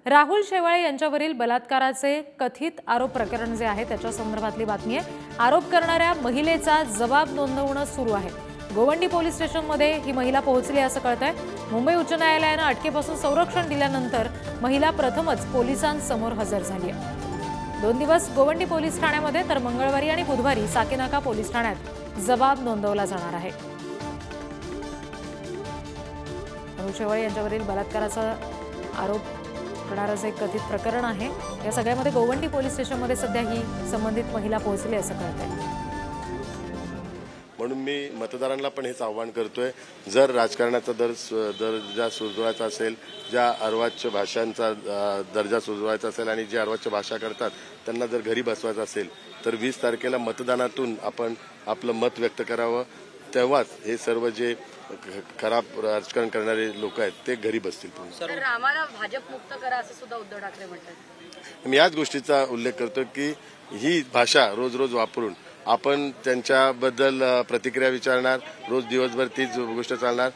राहुल शेवाळे यांच्यावरील बलात्काराचे कथित आरोप प्रकरण जे आहे त्याच्या संदर्भातली बातमी आहे। आरोप करणाऱ्या महिलेचा जबाब नोंदवणं सुरू आहे। गोवंडी पोलीस स्टेशनमध्ये ही महिला पोहोचली असं कळतंय। मुंबई उच्च न्यायालयाने अटकेपासून संरक्षण दिल्यानंतर महिला प्रथमच पोलिसांसमोर हजर झाली आहे। 2 दिवस गोवंडी पोलीस ठाण्यामध्ये तर मंगळवारी आणि बुधवारी साकेनाका पोलीस ठाण्यात जबाब नोंदवला जाणार आहे। राहुल शेवाळे यांच्यावरील बलात्काराचा आरोप करणारं जे कथित प्रकरण आहे या सगळ्यामध्ये गोवंडी पोलीस स्टेशनमध्ये सध्या ही संबंधित महिला पोहोचली असं कळतंय। म्हणून मी मतदारांना पण हेच आव्हान करतोय, जर राजकारणाचा दर्जा सुधारायचा असेल, ज्या अर्वाच्य भाषांचा दर्जा सुधारायचा असेल आणि जे अर्वाच्य भाषा करतात त्यांना जर घरी बसवायचं असेल तर 20 तारखेला मतदानातून आपण आपलं मत व्यक्त करावं। तेव्हाच हे सर्व जे खराब राजकारण करणारे लोक आहेत ते घरी बसतील। तर आम्हाला भाजप मुक्त करा असं सुद्धा उद्धव ठाकरे म्हणतात। मी याच गोष्टीचा उल्लेख करतो की ही भाषा रोज रोज वापरून आपण त्यांच्याबद्दल प्रतिक्रिया विचारणार, रोज दिवसभर तीच गोष्ट चालणार।